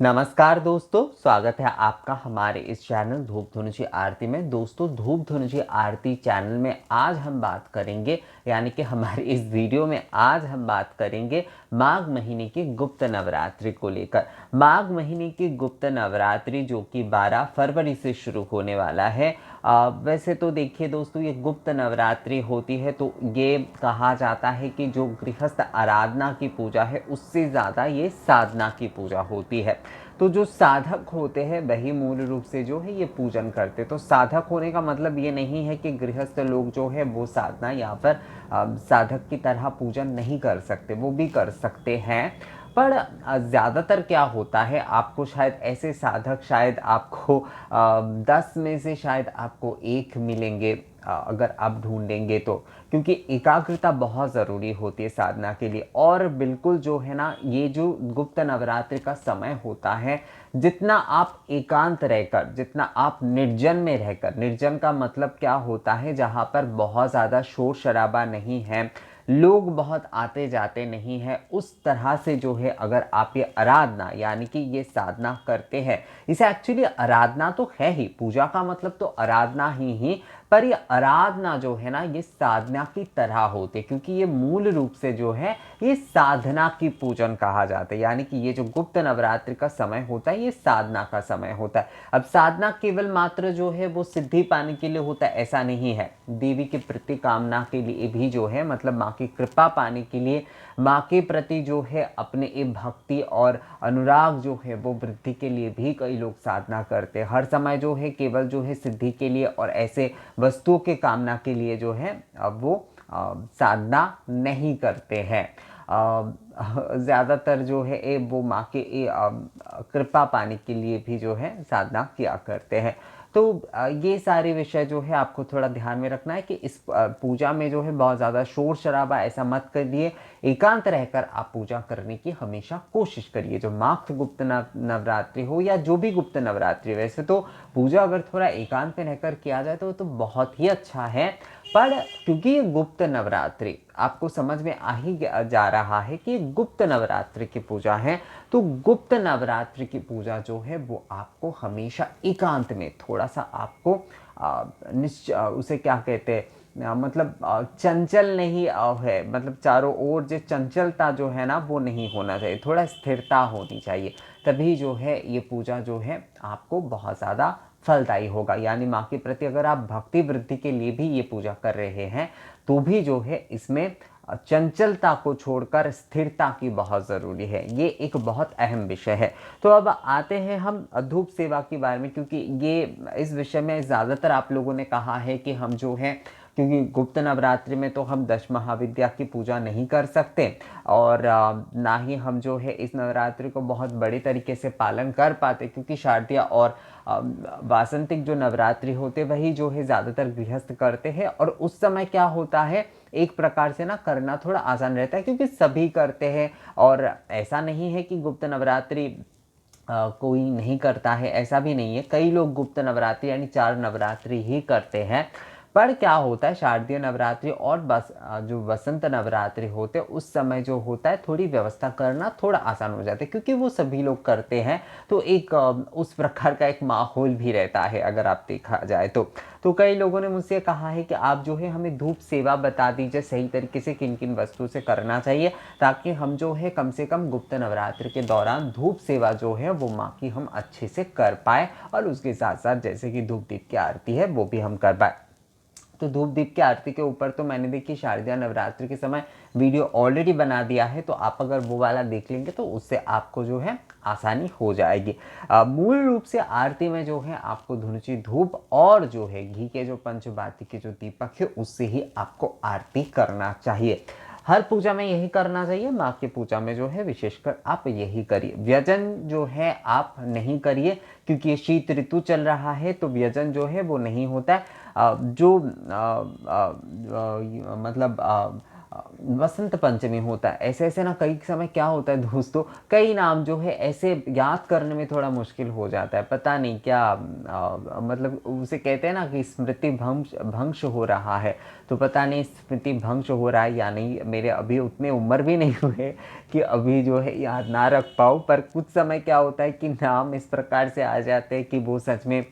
नमस्कार दोस्तों, स्वागत है आपका हमारे इस चैनल धूप धुनुची आरती में। दोस्तों, धूप धुनुची आरती चैनल में आज हम बात करेंगे, यानी कि हमारी इस वीडियो में आज हम बात करेंगे माघ महीने की गुप्त नवरात्रि को लेकर। माघ महीने की गुप्त नवरात्रि जो कि 12 फरवरी से शुरू होने वाला है। वैसे तो देखिए दोस्तों, ये गुप्त नवरात्रि होती है तो ये कहा जाता है कि जो गृहस्थ आराधना की पूजा है उससे ज़्यादा ये साधना की पूजा होती है। तो जो साधक होते हैं वही मूल रूप से जो है ये पूजन करते। तो साधक होने का मतलब ये नहीं है कि गृहस्थ लोग जो है वो साधना या फिर साधक की तरह पूजन नहीं कर सकते, वो भी कर सकते हैं। पर ज़्यादातर क्या होता है, आपको शायद ऐसे साधक शायद आपको 10 में से शायद आपको एक मिलेंगे, अगर आप ढूंढेंगे तो। क्योंकि एकाग्रता बहुत ज़रूरी होती है साधना के लिए। और बिल्कुल जो है ना, ये जो गुप्त नवरात्रि का समय होता है, जितना आप एकांत रहकर, जितना आप निर्जन में रहकर, निर्जन का मतलब क्या होता है, जहाँ पर बहुत ज़्यादा शोर शराबा नहीं है, लोग बहुत आते जाते नहीं हैं, उस तरह से जो है अगर आप ये आराधना यानी कि ये साधना करते हैं, इसे एक्चुअली आराधना तो है ही, पूजा का मतलब तो आराधना ही, पर ये आराधना जो है ना ये साधना की तरह होती है। क्योंकि ये मूल रूप से जो है ये साधना की पूजन कहा जाता है। यानी कि ये जो गुप्त नवरात्रि का समय होता है ये साधना का समय होता है। अब साधना केवल मात्र जो है वो सिद्धि पाने के लिए होता है ऐसा नहीं है, देवी के प्रति कामना के लिए भी जो है, मतलब माँ की कृपा पाने के लिए, माँ के प्रति जो है अपने ये भक्ति और अनुराग जो है वो वृद्धि के लिए भी कई लोग साधना करते हैं। हर समय जो है केवल जो है सिद्धि के लिए और ऐसे वस्तुओं के कामना के लिए जो है वो साधना नहीं करते हैं। ज़्यादातर जो है वो माँ के कृपा पाने के लिए भी जो है साधना किया करते हैं। तो ये सारे विषय जो है आपको थोड़ा ध्यान में रखना है कि इस पूजा में जो है बहुत ज़्यादा शोर शराबा ऐसा मत करिए। एकांत रहकर आप पूजा करने की हमेशा कोशिश करिए। जो माघ गुप्त नवरात्रि हो या जो भी गुप्त नवरात्रि, वैसे तो पूजा अगर थोड़ा एकांत में रहकर किया जाए तो बहुत ही अच्छा है। पर क्योंकि ये गुप्त नवरात्रि आपको समझ में आ ही जा रहा है कि गुप्त नवरात्रि की पूजा है, तो गुप्त नवरात्रि की पूजा जो है वो आपको हमेशा एकांत में थोड़ा सा आपको उसे क्या कहते हैं, मतलब चंचल नहीं है, मतलब चारों ओर जो चंचलता जो है ना वो नहीं होना चाहिए, थोड़ा स्थिरता होनी चाहिए। तभी जो है ये पूजा जो है आपको बहुत ज़्यादा फलदायी होगा। यानी माँ के प्रति अगर आप भक्ति वृद्धि के लिए भी ये पूजा कर रहे हैं तो भी जो है इसमें चंचलता को छोड़कर स्थिरता की बहुत ज़रूरी है। ये एक बहुत अहम विषय है। तो अब आते हैं हम धूप सेवा के बारे में, क्योंकि ये इस विषय में ज़्यादातर आप लोगों ने कहा है कि हम जो है, क्योंकि गुप्त नवरात्रि में तो हम दश महाविद्या की पूजा नहीं कर सकते और ना ही हम जो है इस नवरात्रि को बहुत बड़े तरीके से पालन कर पाते, क्योंकि शारदीय और वासंतिक जो नवरात्रि होते वही जो है ज़्यादातर गृहस्थ करते हैं। और उस समय क्या होता है, एक प्रकार से ना करना थोड़ा आसान रहता है क्योंकि सभी करते हैं। और ऐसा नहीं है कि गुप्त नवरात्रि कोई नहीं करता है, ऐसा भी नहीं है। कई लोग गुप्त नवरात्रि यानी 4 नवरात्रि ही करते हैं। पर क्या होता है, शारदीय नवरात्रि और बस जो वसंत नवरात्रि होते हैं उस समय जो होता है थोड़ी व्यवस्था करना थोड़ा आसान हो जाता है, क्योंकि वो सभी लोग करते हैं। तो एक उस प्रकार का एक माहौल भी रहता है अगर आप देखा जाए तो कई लोगों ने मुझसे कहा है कि आप जो है हमें धूप सेवा बता दीजिए सही तरीके से किन किन वस्तु से करना चाहिए, ताकि हम जो है कम से कम गुप्त नवरात्रि के दौरान धूप सेवा जो है वो माँ की हम अच्छे से कर पाए, और उसके साथ साथ जैसे कि धूप दीप की आरती है वो भी हम कर पाए। तो धूप दीप की आरती के ऊपर तो मैंने देखी शारदीय नवरात्रि के समय वीडियो ऑलरेडी बना दिया है, तो आप अगर वो वाला देख लेंगे तो उससे आपको जो है आसानी हो जाएगी। मूल रूप से आरती में जो है आपको धुनुची धूप और जो है घी के जो पंचबाती के जो दीपक है उससे ही आपको आरती करना चाहिए। हर पूजा में यही करना चाहिए, माँ की पूजा में जो है विशेषकर आप यही करिए। व्यजन जो है आप नहीं करिए, क्योंकि ये शीत ऋतु चल रहा है तो व्यजन जो है वो नहीं होता है। जो मतलब वसंत पंचमी होता है। ऐसे ऐसे ना कई समय क्या होता है दोस्तों, कई नाम जो है ऐसे याद करने में थोड़ा मुश्किल हो जाता है, पता नहीं क्या मतलब उसे कहते हैं ना कि स्मृति भंश भंश हो रहा है। तो पता नहीं स्मृति भंश हो रहा है या नहीं, मेरे अभी उतने उम्र भी नहीं हुए कि अभी जो है याद ना रख पाऊँ, पर कुछ समय क्या होता है कि नाम इस प्रकार से आ जाते हैं कि वो सच में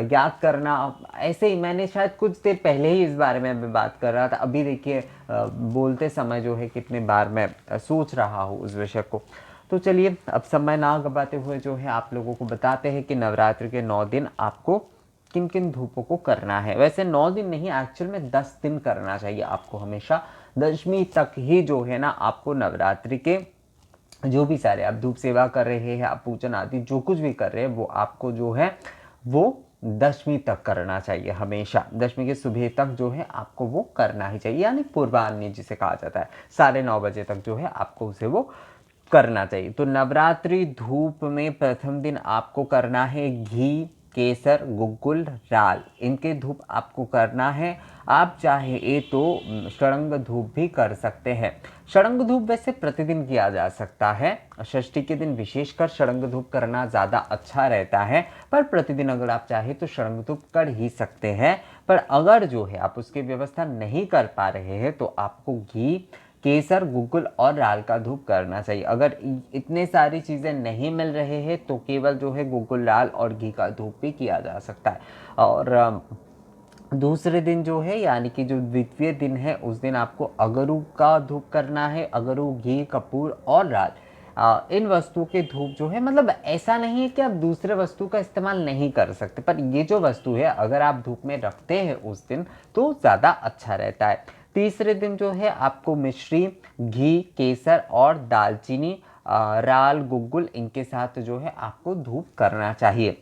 याद करना। ऐसे ही मैंने शायद कुछ देर पहले ही इस बारे में मैं बात कर रहा था, अभी देखिए बोलते समय जो है कितने बार मैं सोच रहा हूँ उस विषय को। तो चलिए अब समय ना गवाते हुए जो है आप लोगों को बताते हैं कि नवरात्रि के 9 दिन आपको किन किन धूपों को करना है। वैसे 9 दिन नहीं, एक्चुअल में 10 दिन करना चाहिए आपको हमेशा। दशमी तक ही जो है ना आपको नवरात्रि के जो भी सारे आप धूप सेवा कर रहे हैं, आप पूजन आदि जो कुछ भी कर रहे हैं, वो आपको जो है वो दशमी तक करना चाहिए हमेशा। दशमी के सुबह तक जो है आपको वो करना ही चाहिए, यानी पूर्वाह्न जिसे कहा जाता है, 9:30 बजे तक जो है आपको उसे वो करना चाहिए। तो नवरात्रि धूप में प्रथम दिन आपको करना है घी, केसर, गुग्गुल, राल, इनके धूप आपको करना है। आप चाहे तो षडंग धूप भी कर सकते हैं। षडंग धूप वैसे प्रतिदिन किया जा सकता है, षष्ठी के दिन विशेषकर षडंग धूप करना ज़्यादा अच्छा रहता है, पर प्रतिदिन अगर आप चाहे तो षडंग धूप कर ही सकते हैं। पर अगर जो है आप उसकी व्यवस्था नहीं कर पा रहे हैं तो आपको घी, केसर, गुग्गुल और राल का धूप करना चाहिए। अगर इतने सारी चीज़ें नहीं मिल रहे हैं तो केवल जो है गुग्गुल, राल और घी का धूप भी किया जा सकता है। और दूसरे दिन जो है यानी कि जो द्वितीय दिन है उस दिन आपको अगरू का धूप करना है। अगरू, घी, कपूर और राल, इन वस्तुओं के धूप जो है, मतलब ऐसा नहीं है कि आप दूसरे वस्तु का इस्तेमाल नहीं कर सकते, पर ये जो वस्तु है अगर आप धूप में रखते हैं उस दिन तो ज़्यादा अच्छा रहता है। तीसरे दिन जो है आपको मिश्री, घी, केसर और दालचीनी, राल, गुग्गुल, इनके साथ जो है आपको धूप करना चाहिए।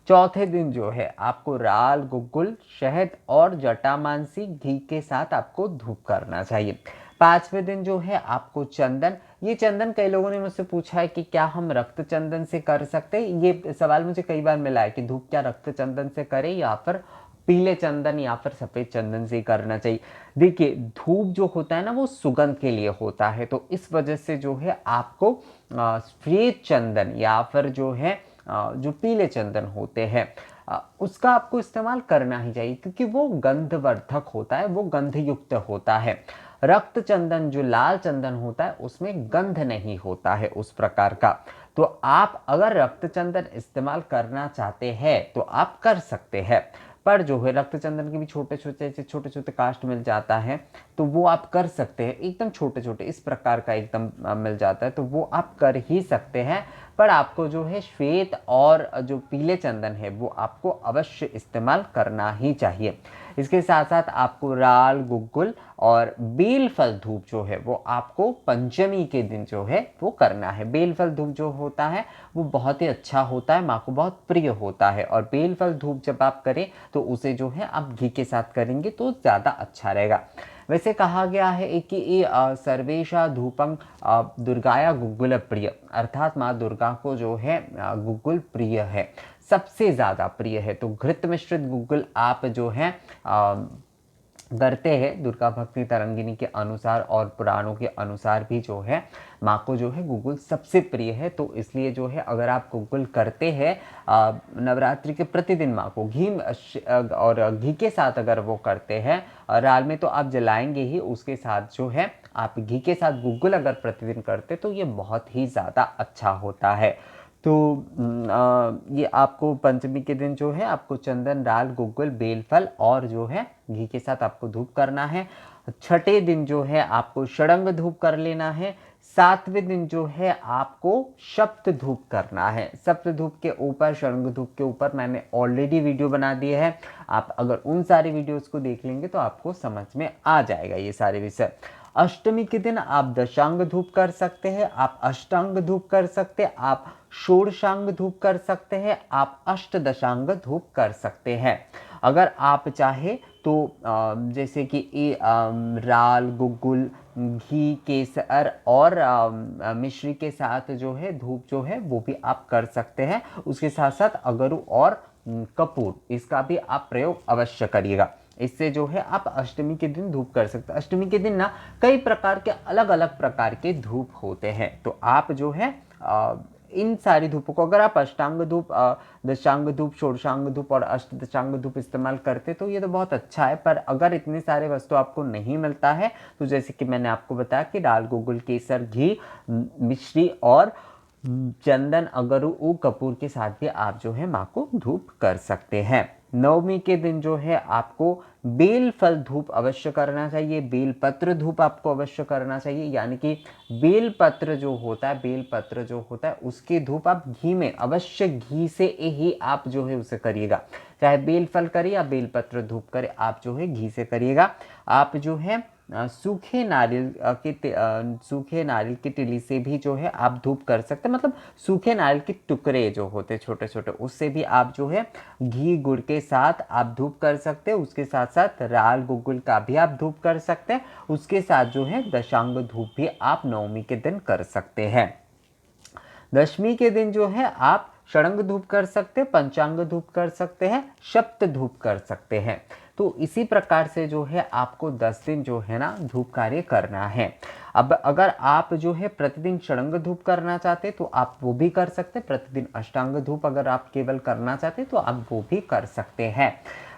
चौथे दिन जो है आपको राल, गुग्गुल, शहद और जटामांसी घी के साथ आपको धूप करना चाहिए। पांचवें दिन जो है आपको चंदन, ये चंदन कई लोगों ने मुझसे पूछा है कि क्या हम रक्त चंदन से कर सकते हैं। ये सवाल मुझे कई बार मिला है कि धूप क्या रक्त चंदन से करें या फिर पीले चंदन या फिर सफ़ेद चंदन से ही करना चाहिए। देखिए धूप जो होता है ना वो सुगंध के लिए होता है, तो इस वजह से जो है आपको श्वेत चंदन या फिर जो है जो पीले चंदन होते हैं उसका आपको इस्तेमाल करना ही चाहिए, क्योंकि वो गंधवर्धक होता है, वो गंधयुक्त होता है। रक्त चंदन जो लाल चंदन होता है उसमें गंध नहीं होता है उस प्रकार का। तो आप अगर रक्त चंदन इस्तेमाल करना चाहते हैं तो आप कर सकते हैं, पर जो है रक्त चंदन के भी छोटे छोटे कास्ट मिल जाता है, तो वो आप कर सकते हैं। एकदम छोटे छोटे इस प्रकार का एकदम मिल जाता है, तो वो आप कर ही सकते हैं। पर आपको जो है श्वेत और जो पीले चंदन है वो आपको अवश्य इस्तेमाल करना ही चाहिए। इसके साथ साथ आपको राल, गुग्गुल और बेलफल धूप जो है वो आपको पंचमी के दिन जो है वो करना है। बेलफल धूप जो होता है वो बहुत ही अच्छा होता है, माँ को बहुत प्रिय होता है, और बेलफल धूप जब आप करें तो उसे जो है आप घी के साथ करेंगे तो ज़्यादा अच्छा रहेगा। वैसे कहा गया है कि ये सर्वेशा धूपं दुर्गाया गुग्गुल प्रिय, अर्थात माँ दुर्गा को जो है गुग्गुल प्रिय है, सबसे ज़्यादा प्रिय है। तो घृत मिश्रित गुग्गुल आप जो है करते हैं दुर्गा भक्ति तरंगिनी के अनुसार और पुराणों के अनुसार भी जो है माँ को जो है गुग्गुल सबसे प्रिय है। तो इसलिए जो है अगर आप गुग्गुल करते हैं नवरात्रि के प्रतिदिन माँ को घी और घी के साथ अगर वो करते हैं, राल में तो आप जलाएंगे ही, उसके साथ जो है आप घी के साथ गुग्गुल अगर प्रतिदिन करते तो ये बहुत ही ज़्यादा अच्छा होता है। तो ये आपको पंचमी के दिन जो है आपको चंदन, राल, गुग्गुल, बेलफल और जो है घी के साथ आपको धूप करना है। छठे दिन जो है आपको षडंग धूप कर लेना है। सातवें दिन जो है आपको सप्त धूप करना है। सप्त धूप के ऊपर, षडंग धूप के ऊपर मैंने ऑलरेडी वीडियो बना दिए है, आप अगर उन सारी वीडियोस को देख लेंगे तो आपको समझ में आ जाएगा ये सारे विषय। अष्टमी के दिन आप दशांग धूप कर सकते हैं, आप अष्टांग धूप कर सकते हैं, आप षोडशांग धूप कर सकते हैं, आप अष्टदशांग धूप कर सकते हैं। अगर आप चाहे तो जैसे कि राल, गुग्गुल, घी, केसर और मिश्री के साथ जो है धूप जो है वो भी आप कर सकते हैं। उसके साथ साथ अगरू और कपूर, इसका भी आप प्रयोग अवश्य करिएगा। इससे जो है आप अष्टमी के दिन धूप कर सकते हैं। अष्टमी के दिन ना कई प्रकार के अलग अलग प्रकार के धूप होते हैं, तो आप जो है इन सारी धूपों को, अगर आप अष्टांग धूप, दशांग धूप, षोडशांग धूप और अष्टदशांग धूप इस्तेमाल करते तो ये तो बहुत अच्छा है। पर अगर इतने सारे वस्तु आपको नहीं मिलता है तो जैसे कि मैंने आपको बताया कि दाल, गुगुल, केसर, घी, मिश्री और चंदन, अगरू, कपूर के साथ भी आप जो है माँ को धूप कर सकते हैं। नवमी के दिन जो है आपको बेल फल धूप अवश्य करना चाहिए, बेल पत्र धूप आपको अवश्य करना चाहिए। यानी कि बेल पत्र जो होता है, बेल पत्र जो होता है उसके धूप आप घी में, अवश्य घी से ही आप जो है उसे करिएगा। चाहे बेल फल करे या बेल पत्र धूप करे, आप जो है घी से करिएगा। आप जो है सूखे नारियल सूखे नारियल की तिली से भी जो है आप धूप कर सकते हैं। मतलब सूखे नारियल के टुकड़े जो होते हैं छोटे छोटे, उससे भी आप जो है घी गुड़ के साथ आप धूप कर सकते हैं। उसके साथ साथ राल गुगुल का भी आप धूप कर सकते हैं। उसके साथ जो है दशांग धूप भी आप नवमी के दिन कर सकते हैं। दशमी के दिन जो है आप षडंग धूप कर सकते हैं, पंचांग धूप कर सकते हैं, सप्त धूप कर सकते हैं। तो इसी प्रकार से जो है आपको 10 दिन जो है ना धूप कार्य करना है। अब अगर आप जो है प्रतिदिन षडंग धूप करना चाहते तो आप वो भी कर सकते हैं। प्रतिदिन अष्टांग धूप अगर आप केवल करना चाहते तो आप वो भी कर सकते हैं।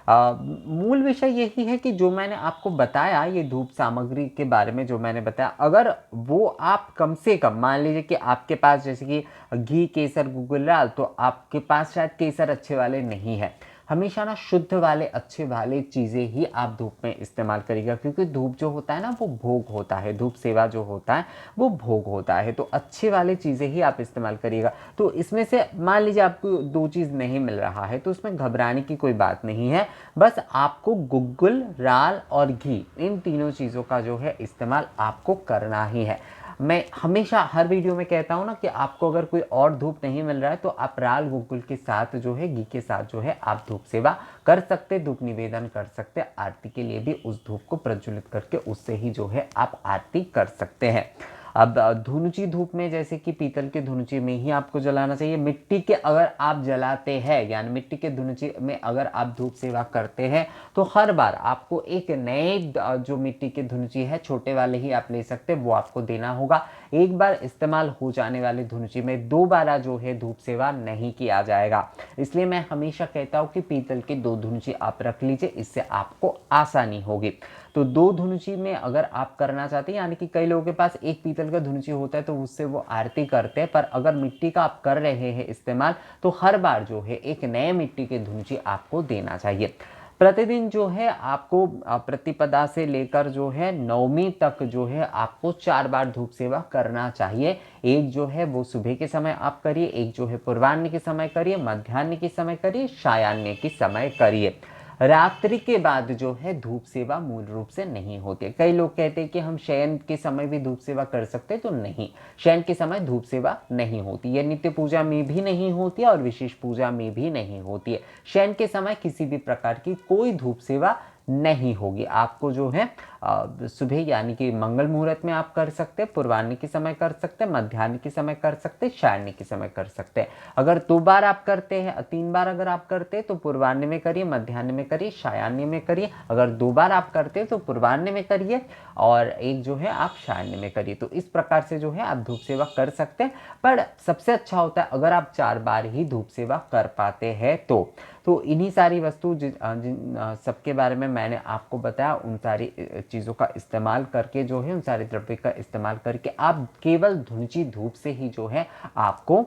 मूल विषय यही है कि जो मैंने आपको बताया, ये धूप सामग्री के बारे में जो मैंने बताया, अगर वो आप कम से कम, मान लीजिए कि आपके पास जैसे कि घी, केसर, गुगुल, राल, तो आपके पास शायद केसर अच्छे वाले नहीं है। हमेशा ना शुद्ध वाले, अच्छे वाले चीज़ें ही आप धूप में इस्तेमाल करिएगा, क्योंकि धूप जो होता है ना वो भोग होता है, धूप सेवा जो होता है वो भोग होता है। तो अच्छे वाले चीज़ें ही आप इस्तेमाल करिएगा। तो इसमें से मान लीजिए आपको 2 चीज़ नहीं मिल रहा है तो उसमें घबराने की कोई बात नहीं है। बस आपको गुगुल, राल और घी, इन तीनों चीज़ों का जो है इस्तेमाल आपको करना ही है। मैं हमेशा हर वीडियो में कहता हूँ ना कि आपको अगर कोई और धूप नहीं मिल रहा है तो आप राल गुगुल के साथ जो है, घी के साथ जो है आप धूप सेवा कर सकते, धूप निवेदन कर सकते। आरती के लिए भी उस धूप को प्रज्वलित करके उससे ही जो है आप आरती कर सकते हैं। अब धुनुची धूप में जैसे कि पीतल के धुनुची में ही आपको जलाना चाहिए। मिट्टी के अगर आप जलाते हैं, यानी मिट्टी के धुनुची में अगर आप धूप सेवा करते हैं तो हर बार आपको एक नए जो मिट्टी के धुनुची है, छोटे वाले ही आप ले सकते हैं, वो आपको देना होगा। एक बार इस्तेमाल हो जाने वाले धुनुची में दोबारा जो है धूप सेवा नहीं किया जाएगा। इसलिए मैं हमेशा कहता हूँ कि पीतल के 2 धुनुची आप रख लीजिए, इससे आपको आसानी होगी। तो 2 धुनुची में अगर आप करना चाहते हैं, यानी कि कई लोगों के पास एक पीतल का धुनुची होता है तो उससे वो आरती करते हैं, पर अगर मिट्टी का आप कर रहे हैं इस्तेमाल तो हर बार जो है एक नए मिट्टी के धुनुची आपको देना चाहिए। प्रतिदिन जो है आपको प्रतिपदा से लेकर जो है नवमी तक जो है आपको 4 बार धूप सेवा करना चाहिए। एक जो है वो सुबह के समय आप करिए, एक जो है पूर्वाह्न के समय करिए, मध्याह्न के समय करिए, सायाह्न के समय करिए। रात्रि के बाद जो है धूप सेवा मूल रूप से नहीं होती है। कई लोग कहते हैं कि हम शयन के समय भी धूप सेवा कर सकते हैं, तो नहीं, शयन के समय धूप सेवा नहीं होती है। नित्य पूजा में भी नहीं होती है और विशेष पूजा में भी नहीं होती है। शयन के समय किसी भी प्रकार की कोई धूप सेवा नहीं होगी। आपको जो है सुबह यानी कि मंगल मुहूर्त में आप कर सकते हैं, पूर्वाह्न के समय कर सकते हैं, मध्याह्न के समय कर सकते हैं, सायाह्न के समय कर सकते हैं। अगर 2 बार आप करते हैं, 3 बार अगर आप करते हैं तो पूर्वाह्न में करिए, मध्याह्न में करिए, सायाह्न में करिए। अगर 2 बार आप करते हैं तो पूर्वाह्न में करिए और एक जो है आप सायाह्न में करिए। तो इस प्रकार से जो है आप धूप सेवा कर सकते हैं। पर सबसे अच्छा होता है अगर आप 4 बार ही धूप सेवा कर पाते हैं तो इन्हीं सारी वस्तु जिन सबके बारे में मैंने आपको बताया, उन सारी चीज़ों का इस्तेमाल करके जो है, उन सारे द्रव्य का इस्तेमाल करके आप केवल धुनुची धूप से ही जो है आपको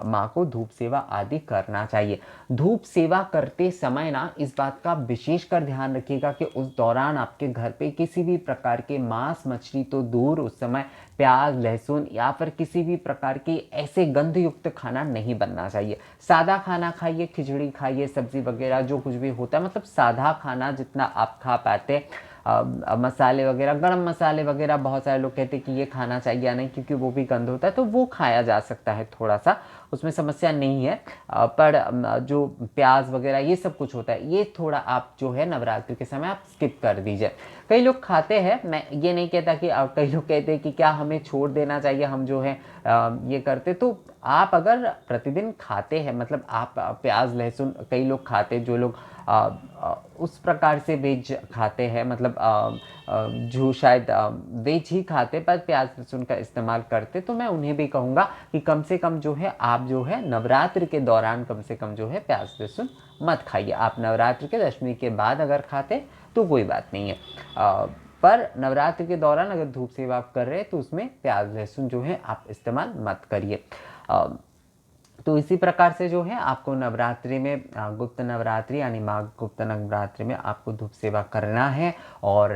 माँ को धूप सेवा आदि करना चाहिए। धूप सेवा करते समय ना इस बात का विशेषकर ध्यान रखिएगा कि उस दौरान आपके घर पे किसी भी प्रकार के मांस मछली तो दूर, उस समय प्याज, लहसुन या फिर किसी भी प्रकार की ऐसे गंधयुक्त खाना नहीं बनना चाहिए। सादा खाना खाइए, खिचड़ी खाइए, सब्जी वगैरह जो कुछ भी होता है, मतलब सादा खाना जितना आप खा पाते। मसाले वगैरह, गरम मसाले वगैरह बहुत सारे लोग कहते हैं कि ये खाना चाहिए या नहीं, क्योंकि वो भी गंध होता है, तो वो खाया जा सकता है थोड़ा सा, उसमें समस्या नहीं है। पर जो प्याज वगैरह ये सब कुछ होता है, ये थोड़ा आप जो है नवरात्रि के समय आप स्किप कर दीजिए। कई लोग खाते हैं, मैं ये नहीं कहता कि कई लोग कहते हैं कि क्या हमें छोड़ देना चाहिए, हम जो है ये करते। तो आप अगर प्रतिदिन खाते हैं, मतलब आप प्याज लहसुन, कई लोग खाते, जो लोग उस प्रकार से वेज खाते हैं, मतलब जो शायद वेज ही खाते पर प्याज लहसुन का इस्तेमाल करते, तो मैं उन्हें भी कहूँगा कि कम से कम जो है आप जो है नवरात्रि के दौरान कम से कम जो है प्याज लहसुन मत खाइए। आप नवरात्रि के दशमी के बाद अगर खाते तो कोई बात नहीं है, पर नवरात्रि के दौरान अगर धूप सेवा आप कर रहे हैं तो उसमें प्याज लहसुन जो है आप इस्तेमाल मत करिए। तो इसी प्रकार से जो है आपको नवरात्रि में गुप्त नवरात्रि यानी माघ गुप्त नवरात्रि में आपको धूप सेवा करना है। और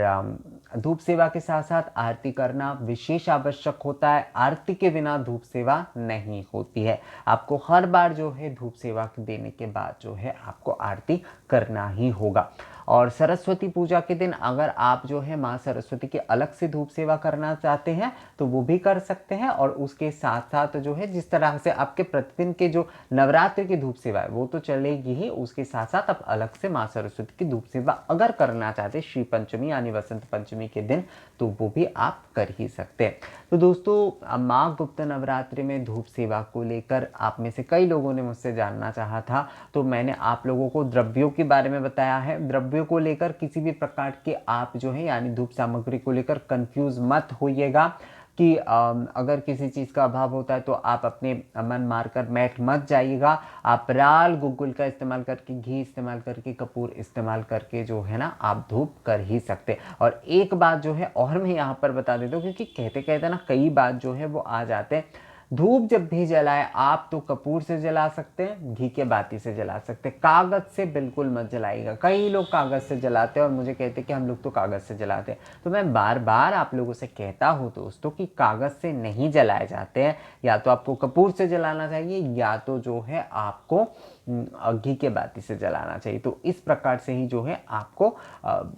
धूप सेवा के साथ साथ आरती करना विशेष आवश्यक होता है। आरती के बिना धूप सेवा नहीं होती है। आपको हर बार जो है धूप सेवा देने के बाद जो है आपको आरती करना ही होगा। और सरस्वती पूजा के दिन अगर आप जो है माँ सरस्वती की अलग से धूप सेवा करना चाहते हैं तो वो भी कर सकते हैं। और उसके साथ साथ जो है जिस तरह से आपके प्रतिदिन के जो नवरात्रि की धूप सेवा है वो तो चलेगी ही, उसके साथ साथ आप अलग से माँ सरस्वती की धूप सेवा अगर करना चाहते हैं श्री पंचमी यानी वसंत पंचमी के दिन तो वो भी आप कर ही सकते हैं। तो दोस्तों माँ गुप्त नवरात्रि में धूप सेवा को लेकर आप में से कई लोगों ने मुझसे जानना चाहा था, तो मैंने आप लोगों को द्रव्यों के बारे में बताया है। द्रव्यों को लेकर किसी भी प्रकार के आप जो है यानी धूप सामग्री को लेकर कंफ्यूज मत होइएगा कि अगर किसी चीज़ का अभाव होता है तो आप अपने मन मारकर बैठ मत जाइएगा। आप राल गुग्गुल का इस्तेमाल करके, घी इस्तेमाल करके, कपूर इस्तेमाल करके जो है ना आप धूप कर ही सकते। और एक बात जो है और मैं यहाँ पर बता देता हूँ, क्योंकि कहते कहते ना कई बात जो है वो आ जाते हैं। धूप जब भी जलाए आप तो कपूर से जला सकते हैं, घी के बाती से जला सकते हैं, कागज से बिल्कुल मत जलाइएगा। कई लोग कागज से जलाते हैं और मुझे कहते हैं कि हम लोग तो कागज से जलाते हैं। तो मैं बार बार आप लोगों से कहता हूँ दोस्तों कि कागज से नहीं जलाए जाते हैं, या तो आपको कपूर से जलाना चाहिए या तो जो है आपको घी के बाती से जलाना चाहिए। तो इस प्रकार से ही जो है आपको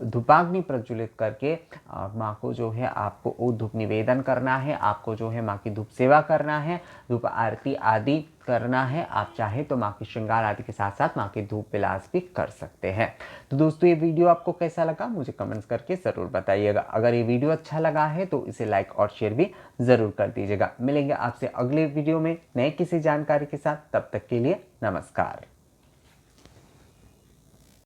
धूपाग्नि प्रज्वलित करके माँ को जो है आपको वो धूप निवेदन करना है, आपको जो है माँ की धूप सेवा करना है, धूप आरती आदि करना है। आप चाहे तो माँ की श्रृंगार आदि के साथ साथ माँ के धूप विलास भी कर सकते हैं। तो दोस्तों ये वीडियो आपको कैसा लगा मुझे कमेंट्स करके ज़रूर बताइएगा। अगर ये वीडियो अच्छा लगा है तो इसे लाइक और शेयर भी ज़रूर कर दीजिएगा। मिलेंगे आपसे अगले वीडियो में नए किसी जानकारी के साथ, तब तक के लिए नमस्कार।